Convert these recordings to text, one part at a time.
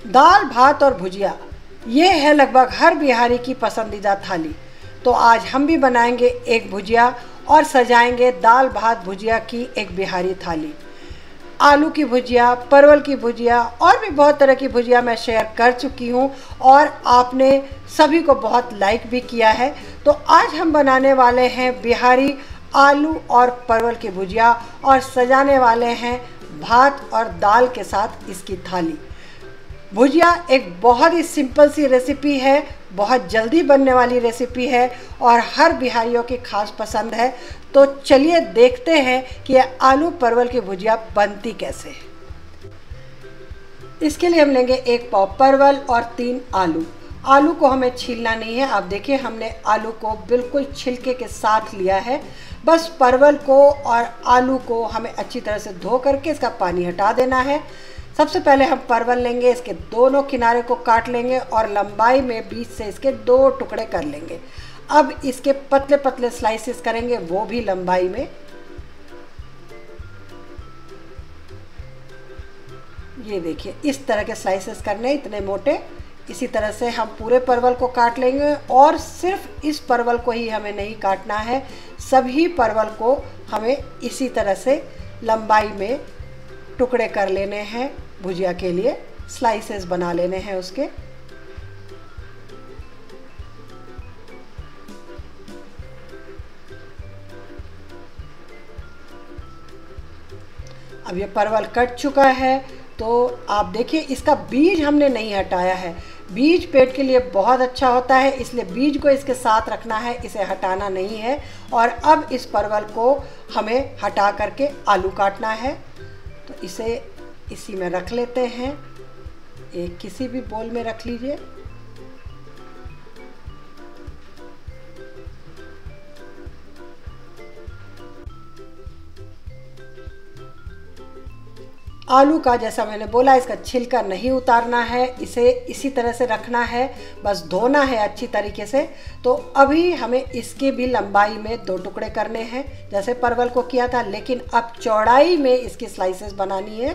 दाल भात और भुजिया, ये है लगभग हर बिहारी की पसंदीदा थाली। तो आज हम भी बनाएंगे एक भुजिया और सजाएंगे दाल भात भुजिया की एक बिहारी थाली। आलू की भुजिया, परवल की भुजिया और भी बहुत तरह की भुजिया मैं शेयर कर चुकी हूँ और आपने सभी को बहुत लाइक भी किया है। तो आज हम बनाने वाले हैं बिहारी आलू और परवल की भुजिया और सजाने वाले हैं भात और दाल के साथ इसकी थाली। भुजिया एक बहुत ही सिंपल सी रेसिपी है, बहुत जल्दी बनने वाली रेसिपी है और हर बिहारियों की खास पसंद है। तो चलिए देखते हैं कि आलू परवल की भुजिया बनती कैसे है। इसके लिए हम लेंगे 1 पाव परवल और 3 आलू। आलू को हमें छीलना नहीं है। आप देखिए हमने आलू को बिल्कुल छिलके के साथ लिया है। बस परवल को और आलू को हमें अच्छी तरह से धो करके इसका पानी हटा देना है। सबसे पहले हम परवल लेंगे, इसके दोनों किनारे को काट लेंगे और लंबाई में बीच से इसके 2 टुकड़े कर लेंगे। अब इसके पतले पतले स्लाइसेस करेंगे, वो भी लंबाई में। ये देखिए इस तरह के स्लाइसेस करने, इतने मोटे। इसी तरह से हम पूरे परवल को काट लेंगे और सिर्फ इस परवल को ही हमें नहीं काटना है, सभी परवल को हमें इसी तरह से लंबाई में टुकड़े कर लेने हैं। भुजिया के लिए स्लाइसेस बना लेने हैं उसके। अब ये परवल कट चुका है तो आप देखिए इसका बीज हमने नहीं हटाया है। बीज पेट के लिए बहुत अच्छा होता है, इसलिए बीज को इसके साथ रखना है, इसे हटाना नहीं है। और अब इस परवल को हमें हटा करके आलू काटना है। तो इसे इसी में रख लेते हैं, एक किसी भी बोल में रख लीजिए। आलू का जैसा मैंने बोला इसका छिलका नहीं उतारना है, इसे इसी तरह से रखना है, बस धोना है अच्छी तरीके से। तो अभी हमें इसके भी लंबाई में 2 टुकड़े करने हैं जैसे परवल को किया था, लेकिन अब चौड़ाई में इसकी स्लाइसेस बनानी है।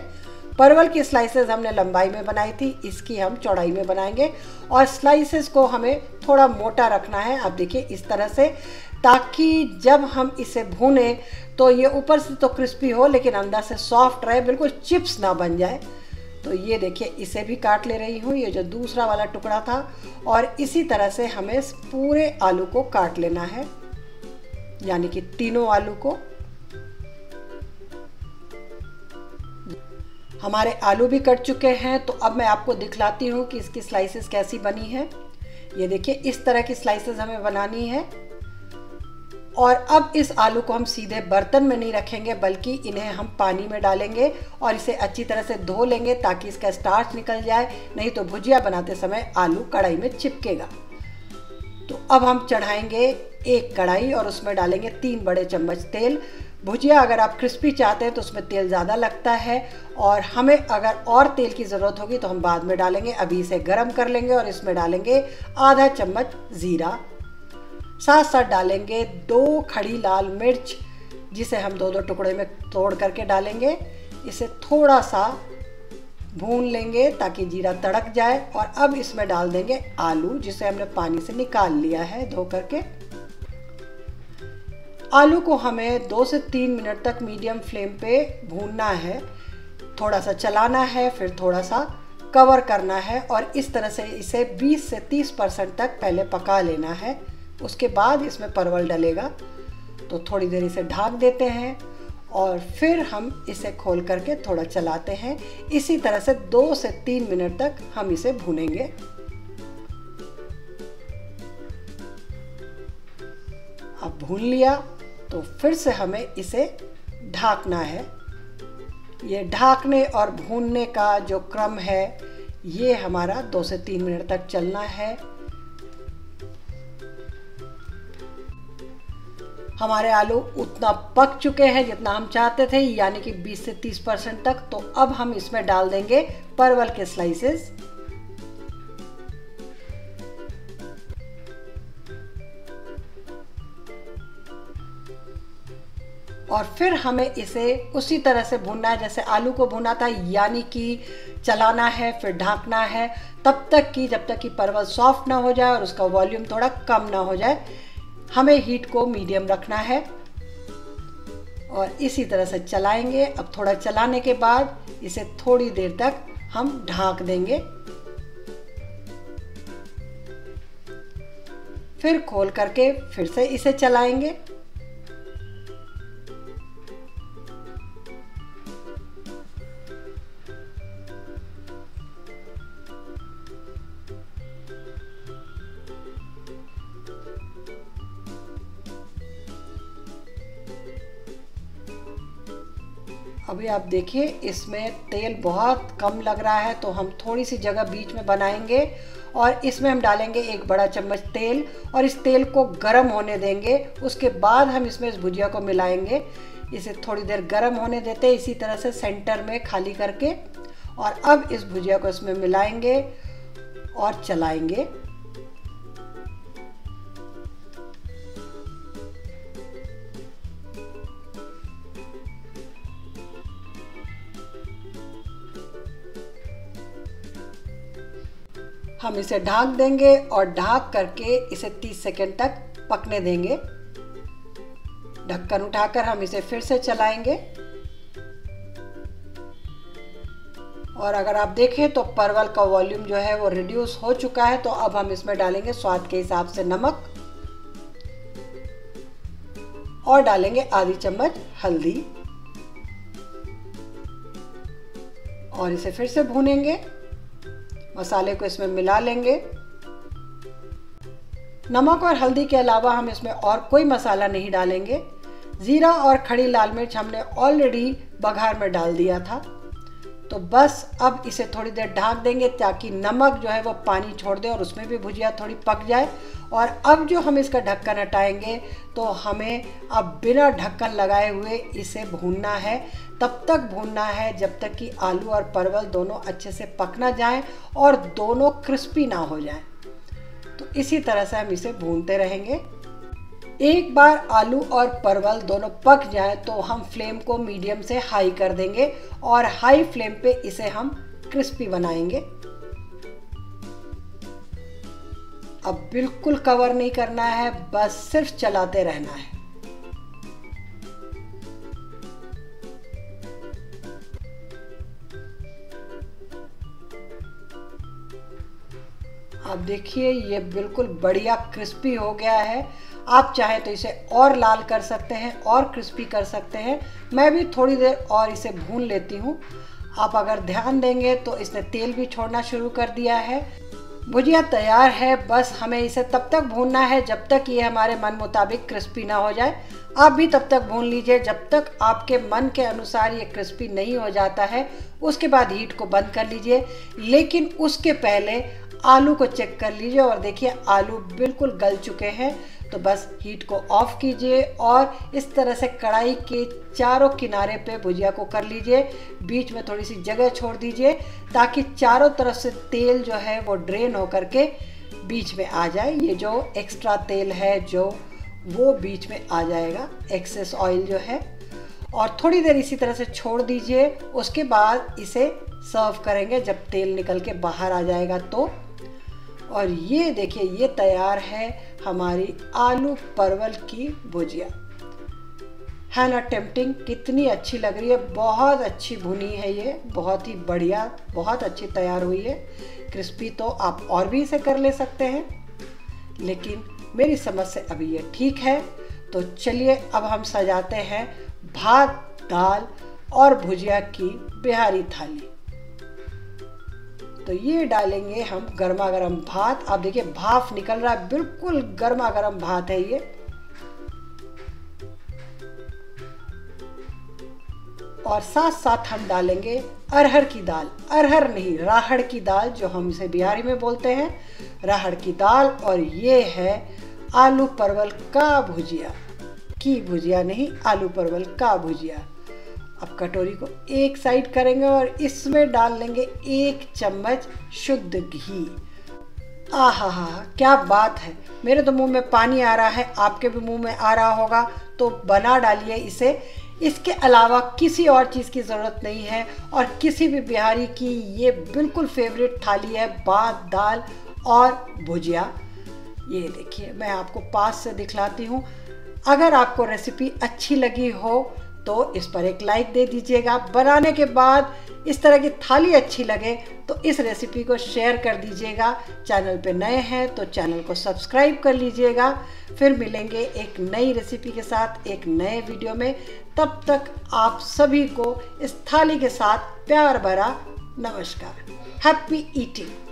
परवल की स्लाइसेस हमने लंबाई में बनाई थी, इसकी हम चौड़ाई में बनाएंगे और स्लाइसेस को हमें थोड़ा मोटा रखना है। आप देखिए इस तरह से, ताकि जब हम इसे भूनें तो ये ऊपर से तो क्रिस्पी हो लेकिन अंदर से सॉफ्ट रहे, बिल्कुल चिप्स ना बन जाए। तो ये देखिए इसे भी काट ले रही हूँ, ये जो दूसरा वाला टुकड़ा था। और इसी तरह से हमें पूरे आलू को काट लेना है, यानी कि तीनों आलू को। हमारे आलू भी कट चुके हैं, तो अब मैं आपको दिखलाती हूँ कि इसकी स्लाइसेस कैसी बनी है। ये देखिए इस तरह की स्लाइसेस हमें बनानी है। और अब इस आलू को हम सीधे बर्तन में नहीं रखेंगे, बल्कि इन्हें हम पानी में डालेंगे और इसे अच्छी तरह से धो लेंगे ताकि इसका स्टार्च निकल जाए, नहीं तो भुजिया बनाते समय आलू कढ़ाई में चिपकेगा। तो अब हम चढ़ाएंगे एक कढ़ाई और उसमें डालेंगे 3 बड़े चम्मच तेल। भुजिया अगर आप क्रिस्पी चाहते हैं तो उसमें तेल ज़्यादा लगता है और हमें अगर और तेल की ज़रूरत होगी तो हम बाद में डालेंगे। अभी इसे गरम कर लेंगे और इसमें डालेंगे आधा चम्मच ज़ीरा, साथ साथ डालेंगे 2 खड़ी लाल मिर्च, जिसे हम 2-2 टुकड़े में तोड़ करके डालेंगे। इसे थोड़ा सा भून लेंगे ताकि जीरा तड़क जाए। और अब इसमें डाल देंगे आलू, जिसे हमने पानी से निकाल लिया है धो करके। आलू को हमें 2 से 3 मिनट तक मीडियम फ्लेम पे भूनना है। थोड़ा सा चलाना है, फिर थोड़ा सा कवर करना है और इस तरह से इसे 20 से 30% तक पहले पका लेना है। उसके बाद इसमें परवल डलेगा। तो थोड़ी देर इसे ढक देते हैं और फिर हम इसे खोल करके थोड़ा चलाते हैं। इसी तरह से 2 से 3 मिनट तक हम इसे भूनेंगे। अब भून लिया तो फिर से हमें इसे ढकना है। ये ढकने और भूनने का जो क्रम है ये हमारा 2 से 3 मिनट तक चलना है। हमारे आलू उतना पक चुके हैं जितना हम चाहते थे, यानी कि 20 से 30% तक। तो अब हम इसमें डाल देंगे परवल के स्लाइसेस। और फिर हमें इसे उसी तरह से भूनना है जैसे आलू को भुना था, यानी कि चलाना है फिर ढाँकना है तब तक कि जब तक कि परवल सॉफ्ट ना हो जाए और उसका वॉल्यूम थोड़ा कम ना हो जाए। हमें हीट को मीडियम रखना है और इसी तरह से चलाएंगे। अब थोड़ा चलाने के बाद इसे थोड़ी देर तक हम ढाँक देंगे, फिर खोल करके फिर से इसे चलाएंगे। अभी आप देखिए इसमें तेल बहुत कम लग रहा है, तो हम थोड़ी सी जगह बीच में बनाएंगे और इसमें हम डालेंगे 1 बड़ा चम्मच तेल और इस तेल को गरम होने देंगे। उसके बाद हम इसमें इस भुजिया को मिलाएंगे। इसे थोड़ी देर गरम होने देते हैं इसी तरह से सेंटर में खाली करके, और अब इस भुजिया को इसमें मिलाएंगे और चलाएंगे। हम इसे ढक देंगे और ढक करके इसे 30 सेकंड तक पकने देंगे। ढक्कन उठाकर हम इसे फिर से चलाएंगे और अगर आप देखें तो परवल का वॉल्यूम जो है वो रिड्यूस हो चुका है। तो अब हम इसमें डालेंगे स्वाद के हिसाब से नमक और डालेंगे आधी चम्मच हल्दी और इसे फिर से भूनेंगे। मसाले को इसमें मिला लेंगे। नमक और हल्दी के अलावा हम इसमें और कोई मसाला नहीं डालेंगे। जीरा और खड़ी लाल मिर्च हमने ऑलरेडी बघार में डाल दिया था, तो बस अब इसे थोड़ी देर ढक देंगे ताकि नमक जो है वो पानी छोड़ दे और उसमें भी भुजिया थोड़ी पक जाए। और अब जो हम इसका ढक्कन हटाएंगे तो हमें अब बिना ढक्कन लगाए हुए इसे भूनना है। तब तक भूनना है जब तक कि आलू और परवल दोनों अच्छे से पक ना जाएं और दोनों क्रिस्पी ना हो जाएं। तो इसी तरह से हम इसे भूनते रहेंगे। एक बार आलू और परवल दोनों पक जाएं तो हम फ्लेम को मीडियम से हाई कर देंगे और हाई फ्लेम पे इसे हम क्रिस्पी बनाएंगे। अब बिल्कुल कवर नहीं करना है, बस सिर्फ चलाते रहना है। आप देखिए ये बिल्कुल बढ़िया क्रिस्पी हो गया है। आप चाहें तो इसे और लाल कर सकते हैं और क्रिस्पी कर सकते हैं। मैं भी थोड़ी देर और इसे भून लेती हूँ। आप अगर ध्यान देंगे तो इसने तेल भी छोड़ना शुरू कर दिया है। भुजिया तैयार है, बस हमें इसे तब तक भूनना है जब तक ये हमारे मन मुताबिक क्रिस्पी ना हो जाए। आप भी तब तक भून लीजिए जब तक आपके मन के अनुसार ये क्रिस्पी नहीं हो जाता है। उसके बाद हीट को बंद कर लीजिए, लेकिन उसके पहले आलू को चेक कर लीजिए और देखिए आलू बिल्कुल गल चुके हैं। तो बस हीट को ऑफ कीजिए और इस तरह से कढ़ाई के चारों किनारे पे भुजिया को कर लीजिए। बीच में थोड़ी सी जगह छोड़ दीजिए ताकि चारों तरफ से तेल जो है वो ड्रेन होकर के बीच में आ जाए। ये जो एक्स्ट्रा तेल है जो वो बीच में आ जाएगा, एक्सेस ऑयल जो है। और थोड़ी देर इसी तरह से छोड़ दीजिए। उसके बाद इसे सर्व करेंगे जब तेल निकल के बाहर आ जाएगा तो। और ये देखिए ये तैयार है हमारी आलू परवल की भुजिया। है ना टेम्पटिंग, कितनी अच्छी लग रही है, बहुत अच्छी भुनी है ये, बहुत ही बढ़िया, बहुत अच्छी तैयार हुई है। क्रिस्पी तो आप और भी इसे कर ले सकते हैं, लेकिन मेरी समझ से अभी ये ठीक है। तो चलिए अब हम सजाते हैं भात, दाल और भुजिया की बिहारी थाली। तो ये डालेंगे हम गर्मा गर्म भात। आप देखिए भाप निकल रहा है, बिल्कुल गर्मा गर्म भात है ये। और साथ साथ हम डालेंगे अरहर की दाल, अरहर नहीं राहड़ की दाल जो हम इसे बिहारी में बोलते हैं, राहड़ की दाल। और ये है आलू परवल का भुजिया, की भुजिया नहीं, आलू परवल का भुजिया। अब कटोरी को एक साइड करेंगे और इसमें डाल लेंगे 1 चम्मच शुद्ध घी। आहा हा, क्या बात है, मेरे तो मुंह में पानी आ रहा है, आपके भी मुंह में आ रहा होगा। तो बना डालिए इसे। इसके अलावा किसी और चीज़ की ज़रूरत नहीं है और किसी भी बिहारी की ये बिल्कुल फेवरेट थाली है, भात, दाल और भुजिया। ये देखिए, मैं आपको पास से दिखलाती हूँ। अगर आपको रेसिपी अच्छी लगी हो तो इस पर एक लाइक दे दीजिएगा। बनाने के बाद इस तरह की थाली अच्छी लगे तो इस रेसिपी को शेयर कर दीजिएगा। चैनल पे नए हैं तो चैनल को सब्सक्राइब कर लीजिएगा। फिर मिलेंगे एक नई रेसिपी के साथ एक नए वीडियो में। तब तक आप सभी को इस थाली के साथ प्यार भरा नमस्कार। Happy eating.